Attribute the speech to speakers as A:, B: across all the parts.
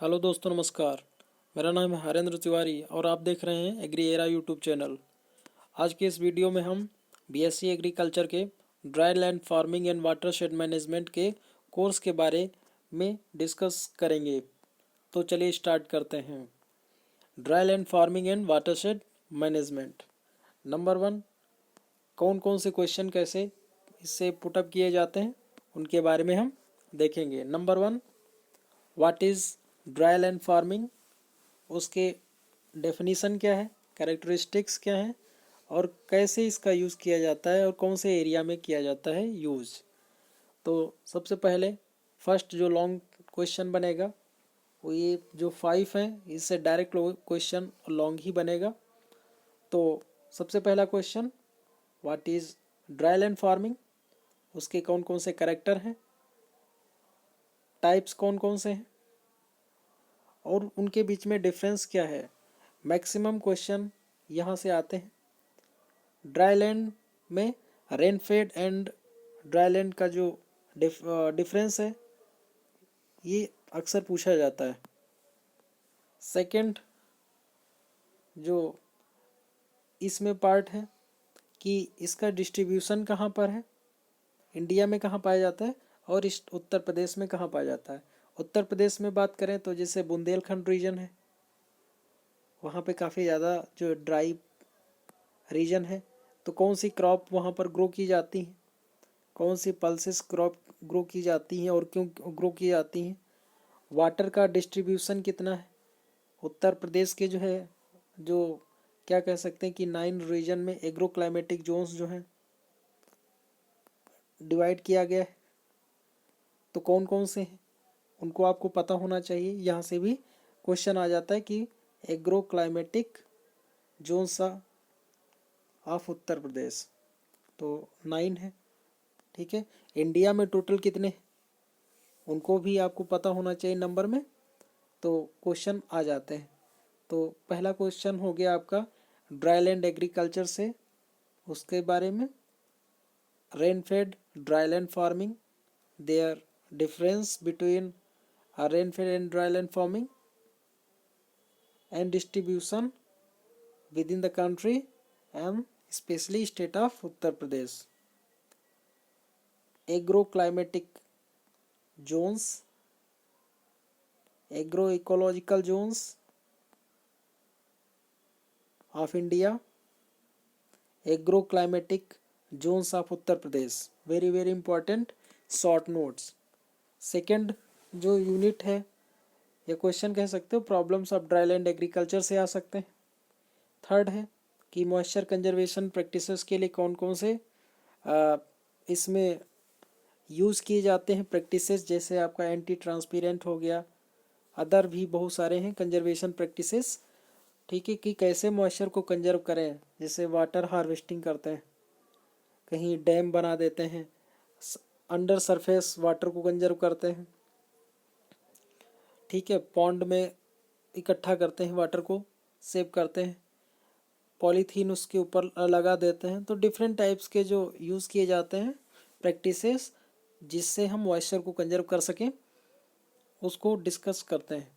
A: Hello दोस्तों, नमस्कार। मेरा नाम है हरेंद्र तिवारी और आप देख रहे हैं एग्री एरा यूट्यूब चैनल। आज के इस वीडियो में हम बीएससी एग्रीकल्चर के dry land farming and watershed management के कोर्स के बारे में डिस्कस करेंगे। तो चलिए स्टार्ट करते हैं। Dry land farming and watershed management. Number 1, कौन कौन से क्वेश्चन कैसे इससे पुटअप किए जाते हैं उनके बारे में हम देखेंगे। Number 1, what is dry land farming, उसके डेफिनीसन क्या है, कैरेक्टरिस्टिक्स क्या है और कैसे इसका यूज़ किया जाता है और कौन से एरिया में किया जाता है यूज़। तो सबसे पहले फर्स्ट जो लॉन्ग क्वेश्चन बनेगा वो ये जो 5 है, इससे डायरेक्ट क्वेश्चन लॉन्ग ही बनेगा। तो सबसे पहला question, what is dry land farming, उसके कौन कौन से कैरेक्टर हैं, टाइप्स कौन कौन से हैं और उनके बीच में डिफरेंस क्या है। मैक्सिमम क्वेश्चन यहाँ से आते हैं। ड्राई लैंड में rain fed and dry land का जो डिफरेंस है ये अक्सर पूछा जाता है। सेकंड जो इसमें पार्ट है कि इसका डिस्ट्रीब्यूशन कहाँ पर है, इंडिया में कहाँ पाया जाता है और इस उत्तर प्रदेश में कहाँ पाया जाता है। उत्तर प्रदेश में बात करें तो जैसे बुंदेलखंड रीजन है, वहाँ पे काफ़ी ज़्यादा जो ड्राई रीजन है, तो कौन सी क्रॉप वहाँ पर ग्रो की जाती है, कौन सी पल्सेस क्रॉप ग्रो की जाती हैं और क्यों ग्रो की जाती हैं। वाटर का डिस्ट्रीब्यूशन कितना है। उत्तर प्रदेश के जो है, जो क्या कह सकते हैं कि 9 रीजन में एग्रो क्लाइमेटिक जोन्स जो हैं डिवाइड किया गया है, तो कौन कौन से हैं उनको आपको पता होना चाहिए। यहाँ से भी क्वेश्चन आ जाता है कि agro climatic zones of Uttar प्रदेश, तो 9 है। ठीक है, इंडिया में टोटल कितने हैं उनको भी आपको पता होना चाहिए नंबर में, तो क्वेश्चन आ जाते हैं। तो पहला क्वेश्चन हो गया आपका ड्राई लैंड एग्रीकल्चर से, उसके बारे में rain fed dry land farming, there difference between rain fed and dry land farming and distribution within the country and specially state of Uttar Pradesh. Agro climatic zones, agro ecological zones of India, agro climatic zones of Uttar Pradesh. Very very important short notes. Second जो unit है या question कह सकते हो, problems of dry land agriculture से आ सकते हैं। थर्ड है कि मॉइस्चर कंजर्वेशन प्रैक्टिसेस के लिए कौन कौन से इसमें यूज़ किए जाते हैं प्रैक्टिसेस, जैसे आपका एंटी ट्रांसपेरेंट हो गया, अदर भी बहुत सारे हैं कंजर्वेशन प्रैक्टिसेस। ठीक है, कि कैसे मॉइस्चर को कंजर्व करें, जैसे वाटर हार्वेस्टिंग करते हैं, कहीं डैम बना देते हैं, अंडर सरफेस वाटर को कंजर्व करते हैं। ठीक है, पॉन्ड में इकट्ठा करते हैं, वाटर को सेव करते हैं, पॉलीथीन उसके ऊपर लगा देते हैं। तो डिफरेंट टाइप्स के जो यूज़ किए जाते हैं प्रैक्टिसेस जिससे हम मॉइस्चर को कंजर्व कर सकें, उसको डिस्कस करते हैं।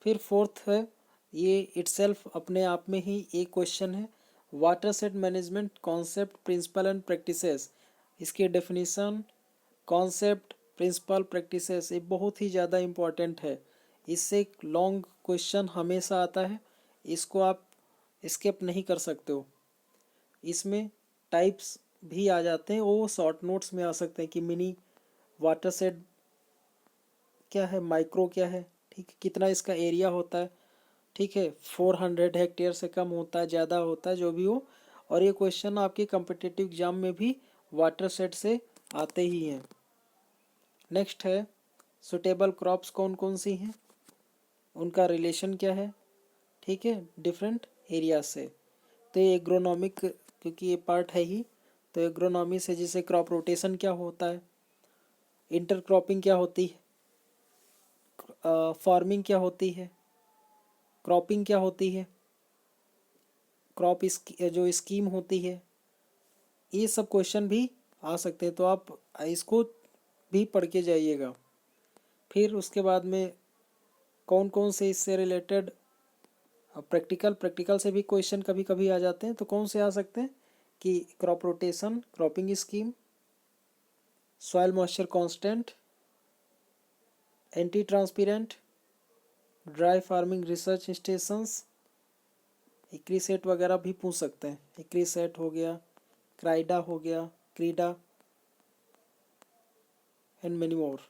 A: फिर फोर्थ है, ये इटसेल्फ अपने आप में ही एक क्वेश्चन है, watershed management concept principle and practices. इसके डेफिनेशन, कॉन्सेप्ट, प्रिंसिपल, प्रैक्टिसेस ये बहुत ही ज़्यादा इम्पॉर्टेंट है। इससे एक लॉन्ग क्वेश्चन हमेशा आता है, इसको आप स्किप नहीं कर सकते हो। इसमें टाइप्स भी आ जाते हैं, वो शॉर्ट नोट्स में आ सकते हैं कि मिनी वाटर सेट क्या है, माइक्रो क्या है, ठीक है, कितना इसका एरिया होता है। ठीक है, 400 हेक्टेयर से कम होता है, ज़्यादा होता है, जो भी हो। और ये क्वेश्चन आपके कम्पिटिटिव एग्जाम में भी वाटर सेट से आते ही हैं। नेक्स्ट है सुटेबल क्रॉप्स कौन कौन सी हैं, उनका रिलेशन क्या है। ठीक है, डिफरेंट एरिया से। तो ये एग्रोनॉमिक, क्योंकि ये पार्ट है ही, तो एग्रोनॉमी से जैसे क्रॉप रोटेशन क्या होता है, इंटरक्रॉपिंग क्या होती है, फार्मिंग क्या होती है, क्रॉपिंग क्या होती है, क्रॉप जो स्कीम होती है, ये सब क्वेश्चन भी आ सकते हैं। तो आप इसको भी पढ़ के जाइएगा। फिर उसके बाद में कौन कौन से इससे रिलेटेड प्रैक्टिकल से भी क्वेश्चन कभी कभी आ जाते हैं। तो कौन से आ सकते हैं कि crop rotation, cropping scheme, soil moisture constant, anti transparent, dry farming research stations, ICRISAT वगैरह भी पूछ सकते हैं। इक्रीसेट हो गया, क्राइडा हो गया, क्रीडा एंड मेनी मोर।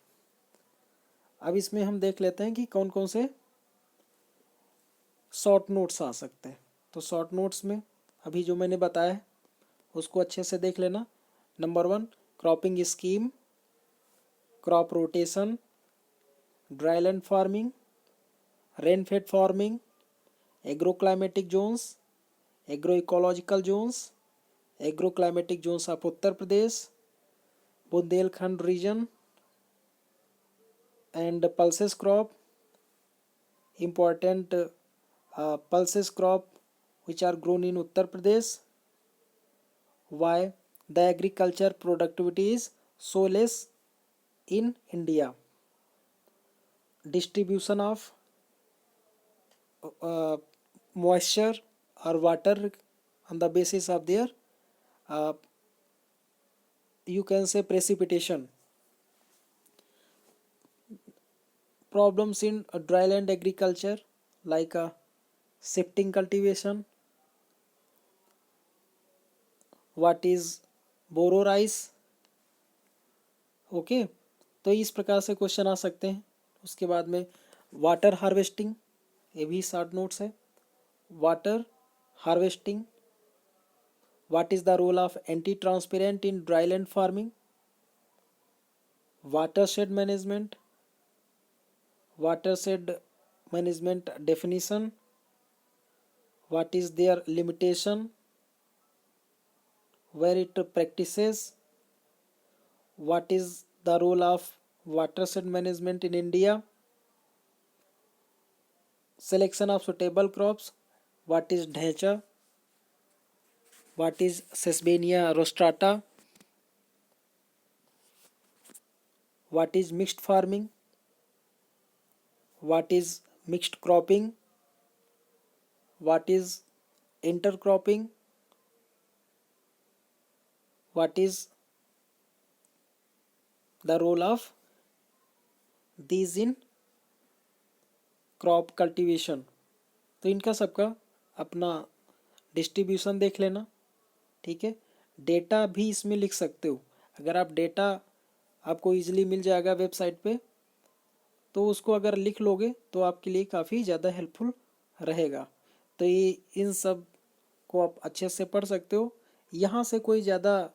A: अब इसमें हम देख लेते हैं कि कौन कौन से शॉर्ट नोट्स आ सकते हैं। तो शॉर्ट नोट्स में अभी जो मैंने बताया है उसको अच्छे से देख लेना। Number 1, cropping scheme, crop rotation, dryland farming, rainfed farming, agro climatic zones, agro ecological zones, agro climatic zones of Uttar Pradesh, Bundelkhand region and pulses crop, important pulses crop which are grown in Uttar Pradesh, why the agriculture productivity is so less in India, distribution of moisture or water on the basis of their you can say precipitation, problems in dryland agriculture like shifting cultivation, what is boro rice. Okay, तो इस प्रकार से question आ सकते हैं। उसके बाद में water harvesting, ये भी शॉर्ट नोट्स है। Water harvesting, what is the role of antitranspirant in dryland farming, watershed management, watershed management definition, what is their limitation, where it practices, what is the role of watershed management in India, selection of suitable crops, what is ढैंचा, what is Sesbania rostrata, what is mixed farming, what is mixed cropping, what is intercropping, what is the role of these in crop cultivation. तो इनका सबका अपना distribution देख लेना, ठीक है। Data भी इसमें लिख सकते हो, अगर आप डेटा आपको इजीली मिल जाएगा वेबसाइट पे, तो उसको अगर लिख लोगे तो आपके लिए काफ़ी ज़्यादा हेल्पफुल रहेगा। तो ये इन सब को आप अच्छे से पढ़ सकते हो। यहाँ से कोई ज़्यादा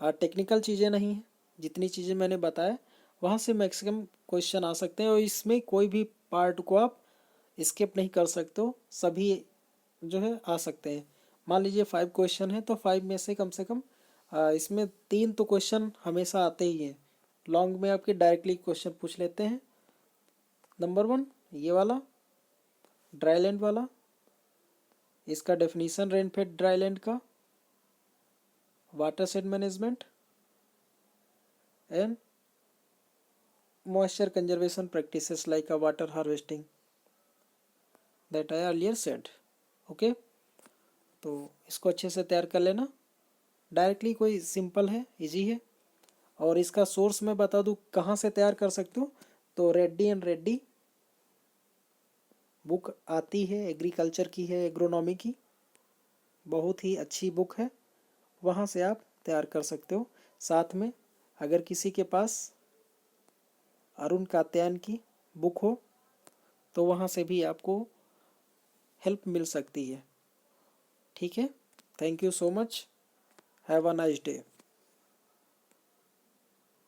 A: टेक्निकल चीज़ें नहीं हैं, जितनी चीज़ें मैंने बताया वहाँ से मैक्सिमम क्वेश्चन आ सकते हैं, और इसमें कोई भी पार्ट को आप स्किप नहीं कर सकते हो, सभी जो है आ सकते हैं। मान लीजिए 5 क्वेश्चन है तो 5 में से कम इसमें 3 तो क्वेश्चन हमेशा आते ही हैं। लॉन्ग में आपके डायरेक्टली क्वेश्चन पूछ लेते हैं। नंबर 1 ये वाला ड्राईलैंड वाला, इसका डेफिनेशन रेनफेड ड्राईलैंड का, watershed management and moisture conservation practices like a water harvesting that I earlier said। Okay, तो इसको अच्छे से तैयार कर लेना। डायरेक्टली कोई सिंपल है, इजी है। और इसका सोर्स मैं बता दूँ कहाँ से तैयार कर सकते हो, तो रेड्डी एंड रेड्डी बुक आती है, एग्रीकल्चर की है, एग्रोनॉमी की, बहुत ही अच्छी बुक है, वहाँ से आप तैयार कर सकते हो। साथ में अगर किसी के पास अरुण कात्यायन की बुक हो तो वहाँ से भी आपको हेल्प मिल सकती है, ठीक है। Thank you so much, have a nice day.